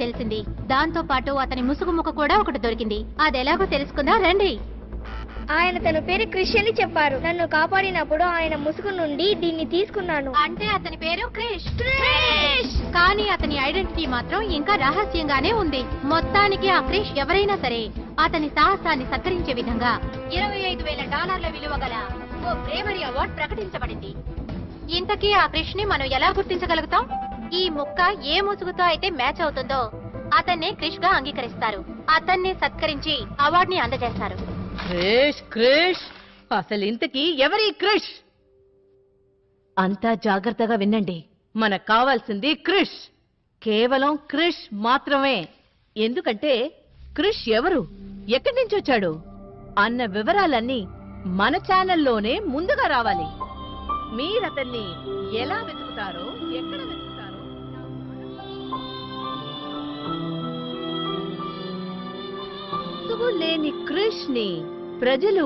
తెలిసింది. దాంతో పాటు అతని ముసుగు ముక్క కూడా ఒకటి దొరికింది. అదెలాగో తెలుసుకుందా రండి. ఆయన తన పేరు క్రిష్ అని చెప్పారు. నన్ను కాపాడినప్పుడు ఆయన ముసుగు నుండి దీన్ని తీసుకున్నాను. అంటే అతని పేరు క్రిష్. కానీ అతని ఐడెంటిటీ మాత్రం ఇంకా రహస్యంగానే ఉంది. మొత్తానికి ఆ క్రిష్ ఎవరైనా సరే అతని సాహసాన్ని సత్కరించే విధంగా $25,000 విలువ గల ఓ బ్రేవరీ అవార్డు ప్రకటించబడింది. ఇంతకీ ఆ క్రిష్ ని మనం ఎలా గుర్తించగలుగుతాం? ఈ ముక్క ఏ ముసుగుతో అయితే మ్యాచ్ అవుతుందో అతన్నే క్రిష్ గా అంగీకరిస్తారు. అతన్ని సత్కరించి అవార్డుని అందజేస్తారు. క్రిష్ క్రిష్ అసలు ఇంతకీ ఎవరి క్రిష్? అంతా జాగ్రత్తగా వినండి. మనకు కావాల్సింది క్రిష్, కేవలం క్రిష్ మాత్రమే. ఎందుకంటే క్రిష్ ఎవరు, ఎక్కడి నుంచి వచ్చాడు అన్న వివరాలన్నీ మన ఛానల్లోనే ముందుగా రావాలి. మీరతన్ని ఎలా వెతుకుతారో, ఎక్కడ వెతుకుతారో లేని క్రిష్ ని ప్రజలు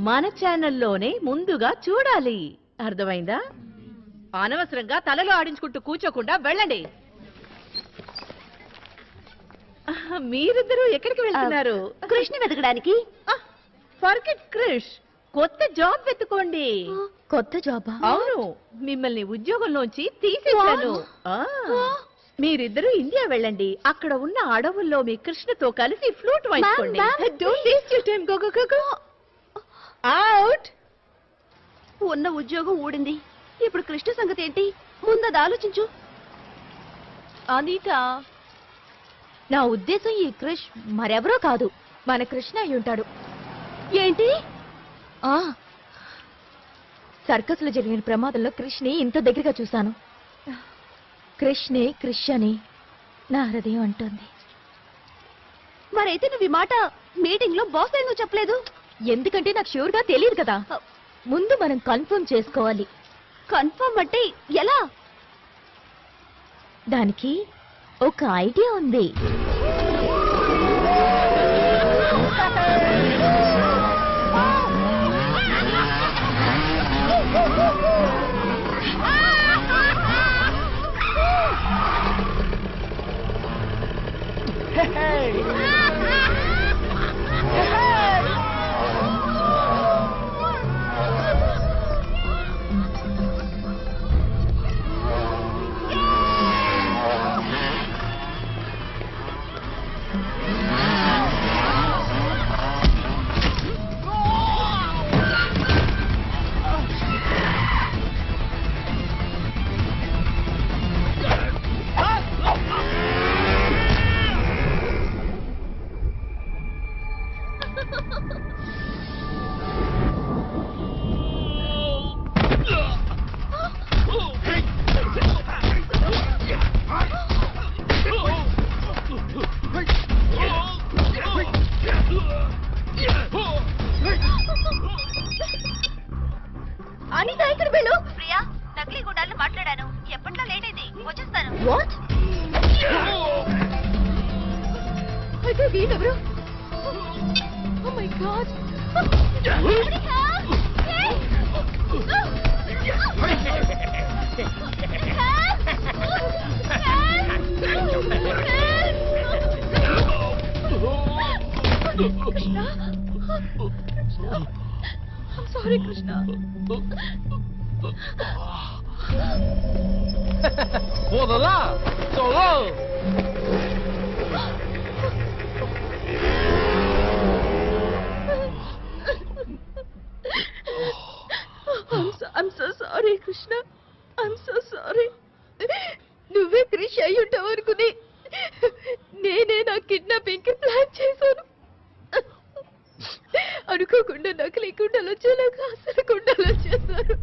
మన ఛానల్లోనే ముందుగా చూడాలి. అర్థమైందా? అనవసరంగా తలలో ఆడించుకుంటూ కూర్చోకుండా వెళ్ళండి. మీరిద్దరూ ఎక్కడికి వెళ్తున్నారు? క్రిష్ ని వెతకడానికి. ఫర్గెట్ క్రిష్, కొత్త జాబ్ వెతుకోండి. కొత్త జాబా? అవును, మిమ్మల్ని ఉద్యోగంలోంచి తీసేశాను. మీరిద్దరూ ఇండియా వెళ్ళండి. అక్కడ ఉన్న అడవుల్లో మీ కృష్ణతో కలిసి flute వాయించుకోండి. Don't waste your time. Go, go, go, go. Out. ఉన్న ఉద్యోగం ఊడింది. ఇప్పుడు కృష్ణ సంగతి ఏంటి? ముందది ఆలోచించు. అనిత, నా ఉద్దేశం ఈ క్రిష్ మరెవరో కాదు, మన కృష్ణ అయి ఉంటాడు. ఏంటి? సర్కస్ లో జరిగిన ప్రమాదంలో క్రిష్ ని ఇంత దగ్గరగా చూశాను. కృష్ణే క్రిష్ అని నా హృదయం అంటోంది. మరైతే నువ్వు ఈ మాట మీటింగ్ లో బాస్ ఎందుకు చెప్పలేదు? ఎందుకంటే నాకు ష్యూర్ గా తెలియదు కదా. ముందు మనం కన్ఫర్మ్ చేసుకోవాలి. కన్ఫర్మ్ అంటే ఎలా? దానికి ఒక ఐడియా ఉంది. అనిత ఇక్కడ వెళ్ళు. ప్రియా, నకిలీ గుండాలను మాట్లాడాను. ఎప్పట్లో లేట్ అయింది, వచ్చేస్తాను. వాట్? అయితే వీడెవరు? Oh my god. Krishna, I'm sorry, Krishna. Podala! Solo! I'm so sorry, Krishna. I'm so sorry. నువ్వే క్రిష్ అయి ఉంటావు అనుకుని నేనే నా కిడ్నాపింగ్ కి ప్లాన్ చేశాను. అనుకోకుండా నకిలీ గుండాలు వచ్చేలాగా అసలు గుండాలు వచ్చేసారు.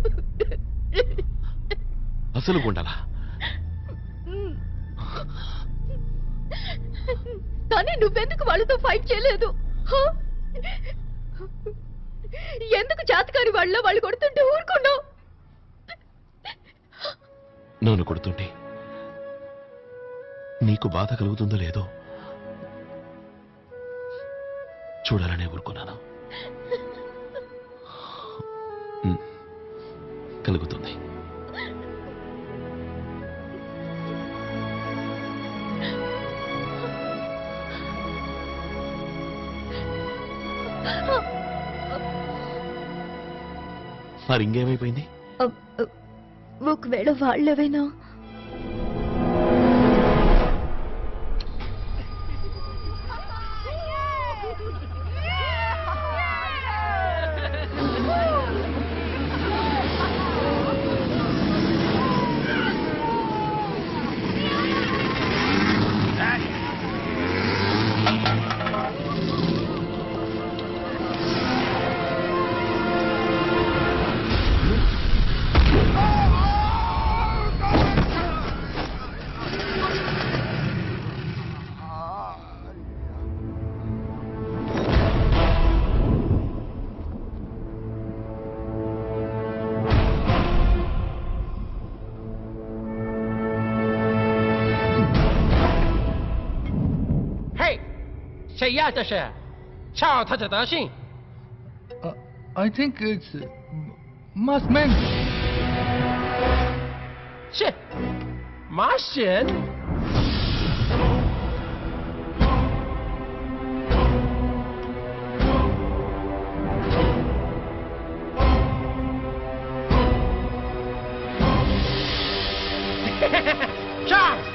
అసలు గుండాలా? కానీ నువ్వెందుకు వాళ్ళతో ఫైట్ చేయలేదు? ఎందుకు జాతకారి వాళ్ళ వాళ్ళు కొడుతుంటే ఊరుకున్నావు? నన్ను కొడుతుంటే నీకు బాధ కలుగుతుందో లేదో చూడాలనే ఊరుకున్నాను. కలుగుతుంది. ఆ రింగ్ ఏమైపోయింది? ఒకవేళ వాళ్ళేవైనా I think it's Mossman. Shit! Martian? Charles!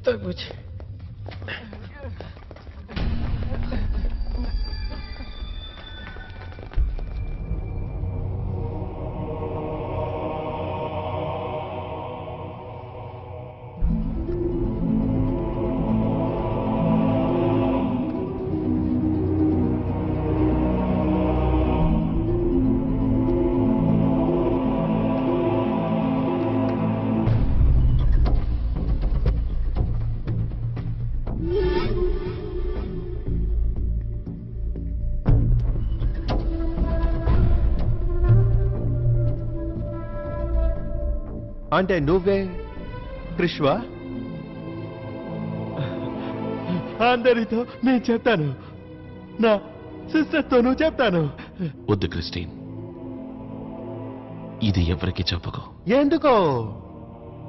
对不起。అంటే నువ్వే కృష్వా? అందరితో నేను చెప్తాను, నా సిస్టర్తోనూ చెప్తాను. వద్దు క్రిస్టిన్, ఇది ఎవరికి చెప్పకు. ఎందుకో?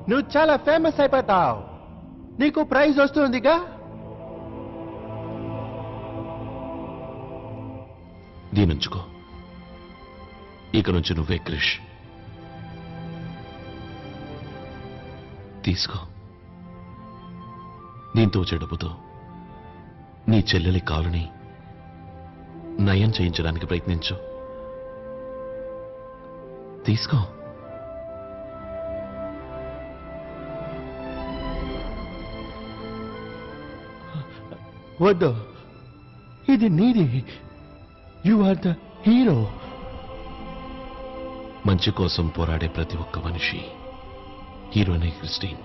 నువ్వు చాలా ఫేమస్ అయిపోతావు, నీకు ప్రైజ్ వస్తుందిగా. దీనుంచుకో, ఇక నుంచి నువ్వే క్రిష్. తీసుకో. దీంతో చెడుపుతో నీ చెల్లెలి కాలుని నయం చేయించడానికి ప్రయత్నించు. తీసుకో. వద్దు, ఇది నీది. You are the hero. మంచి కోసం పోరాడే ప్రతి ఒక్క మనిషి హీరోనే క్రిస్టిన్.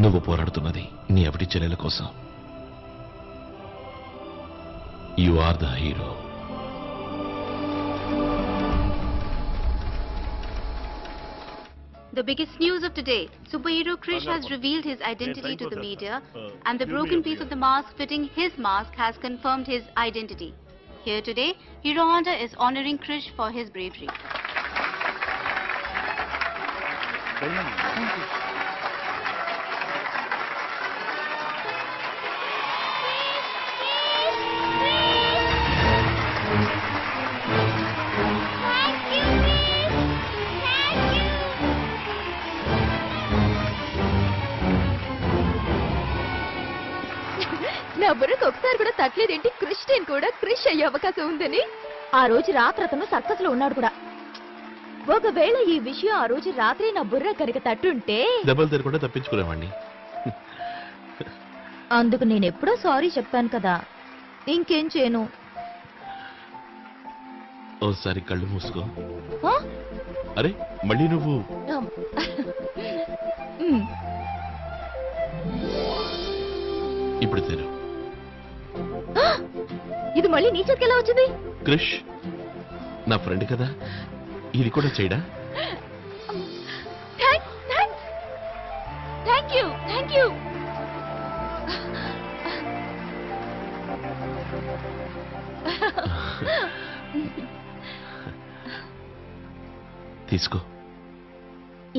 నువ్వు పోరాడుతున్నది నీ ఎవటి చెల్లెల కోసం. You are the hero. The biggest news of today, superhero Krish has revealed his identity to the media, and the broken piece of the mask fitting his mask has confirmed his identity. Here today, Hero Honda is honoring Krish for his bravery. బుర్రకు ఒకసారి కూడా తట్టలేదేంటి? Christian కూడా క్రిష్ అయ్యే అవకాశం ఉందని. ఆ రోజు రాత్రి అతను సర్కస్ లో ఉన్నాడు కూడా. ఒకవేళ ఈ విషయం ఆ రోజు రాత్రి నా బుర్ర కనుక తట్టుంటే దెబ్బలు తిరగకుండా తప్పించుకునేవాడిని. అందుకు నేను ఎప్పుడో సారీ చెప్పాను కదా. ఇంకేం చేయను. ఓసారి కళ్ళు మూసుకో. ఆ? అరే మళ్ళీ నువ్వు ఇప్పుడు తెరు. ఇది మళ్ళీ నీ చేతికి ఎలా వచ్చింది? క్రిష్ నా ఫ్రెండ్ కదా, ఇది కూడా చేయడా? Thank you. తీసుకో.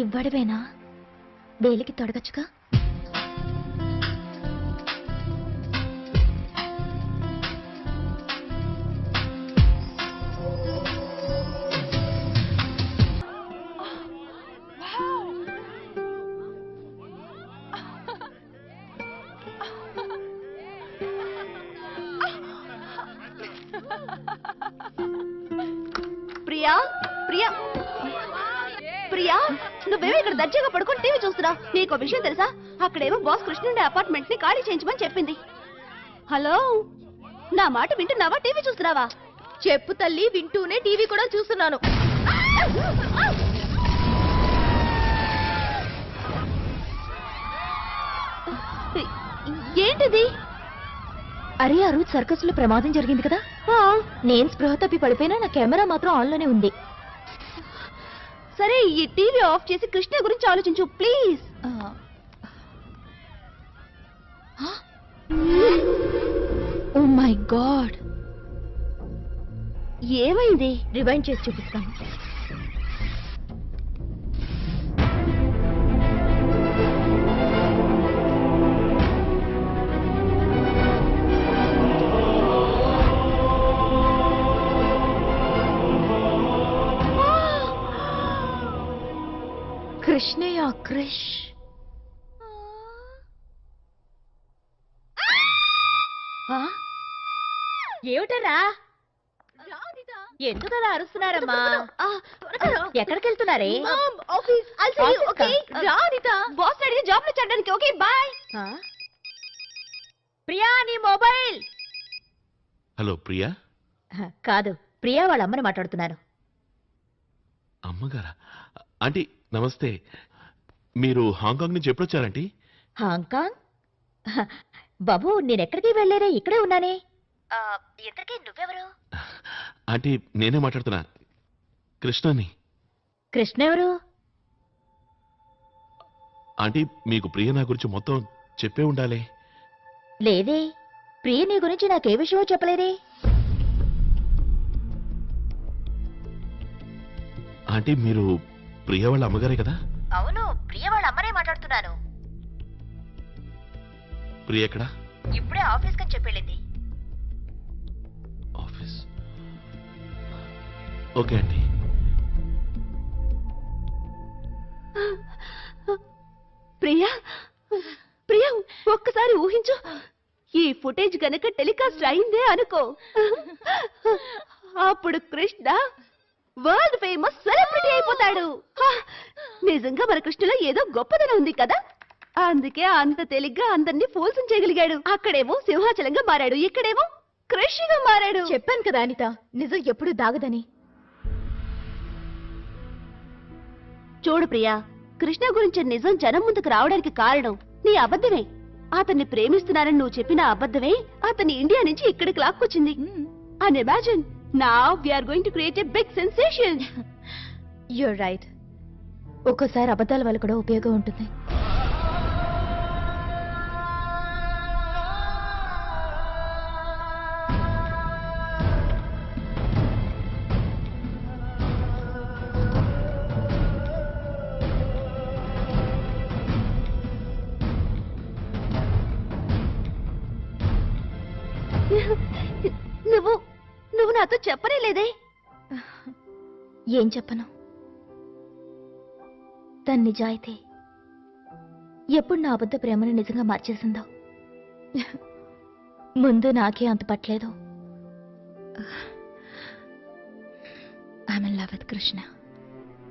ఇవ్వడమేనా? వేలికి తొడగచ్చుగా. ప్రియా ప్రియా ప్రియా, నువ్వేమో ఇక్కడ దర్జాగా పడుకొని టీవీ చూస్తున్నా. నీకు విషయం తెలుసా? అక్కడేమో బాస్ కృష్ణుండే అపార్ట్మెంట్ ని ఖాళీ చేయించమని చెప్పింది. హలో, నా మాట వింటున్నావా? టీవీ చూస్తున్నావా? చెప్పు తల్లి, వింటూనే టీవీ కూడా చూస్తున్నాను. ఏంటిది? అరే, ఆ రోజు సర్కస్ లో ప్రమాదం జరిగింది కదా. నేను స్పృహ తప్పి పడిపోయినా నా కెమెరా మాత్రం ఆన్ లోనే ఉంది. సరే, ఈ టీవీ ఆఫ్ చేసి కృష్ణ గురించి ఆలోచించు ప్లీజ్. ఓ మై గాడ్, ఏమైంది? రివైండ్ చేసి చూపిస్తాను. కృష్ణయ్య, క్రిష్. ఏమిటరా? ఎందుకలా అరుస్తున్నారమ్మా? ఎక్కడికి వెళ్తున్నారే? జాబ్ లో చేయడానికి. Okay bye. ప్రియా, నీ మొబైల్. హలో ప్రియా. కాదు, ప్రియా వాళ్ళ అమ్మని మాట్లాడుతున్నాను. అమ్మగారా? ఆంటీ నమస్తే. మీరు హాంకాంగ్ నుంచి ఎప్పుడొచ్చారంటీ? హాంకాంగ్? బాబు, నేనెక్కడికి వెళ్ళలేరే, ఇక్కడే ఉన్నానే. ఇంతకీ నువ్వెవరు? ఆంటీ నేనే మాట్లాడుతున్నా, కృష్ణని. కృష్ణ ఎవరు? ఆంటీ మీకు ప్రియ నా గురించి మొత్తం చెప్పే ఉండాలి. లేదే, ప్రియ నీ గురించి నాకే విషయమో చెప్పలేదే. ఆంటీ మీరు ప్రియ వాళ్ళ అమ్మగారే కదా? అవును, ప్రియ వాళ్ళ అమ్మనే మాట్లాడుతున్నాను. ప్రియ ఎక్కడా? ఇప్పుడే ఆఫీస్ కని చెప్పెళ్ళింది. Office. Okay aunty. Priya, Priya, ఒక్కసారి ఊహించు. ఈ ఫుటేజ్ గనక టెలికాస్ట్ అయిందే అనుకో, అప్పుడు కృష్ణ వరల్డ్ ఫేమస్ సెలబ్రిటీ అయిపోతాడు. నిజంగా మన కృష్ణలో ఏదో గొప్పదనం ఉంది కదా, అందుకే అంత తేలిగ్గా అందరినీ ఫోల్సం చేయగలిగాడు. అక్కడేమో సింహాచలంగా మారాడు, ఇక్కడేమో కృష్ణగా మారాడు. చెప్పాను కదా అనిత, నిజం ఎప్పుడు దాగదని. చూడు ప్రియా, కృష్ణ గురించి నిజం జనం ముందుకు రావడానికి కారణం నీ అబద్ధమే. అతన్ని ప్రేమిస్తున్నానని నువ్వు చెప్పిన అబద్ధమే అతన్ని ఇండియా నుంచి ఇక్కడికి లాక్కొచ్చింది. And imagine, now we are going to create a big sensation. You're right. ఒక్కోసారి అబద్ధాల వల్ల కూడా ఉపయోగం ఉంటుంది. నువ్వు నాతో చెప్పనే లేదే. ఏం చెప్పను? తన నిజాయితీ ఎప్పుడు నా అబద్ధ ప్రేమను నిజంగా మార్చేసిందో. ముందు నాకే అంత పట్టలేదు. I'm in love with Krishna.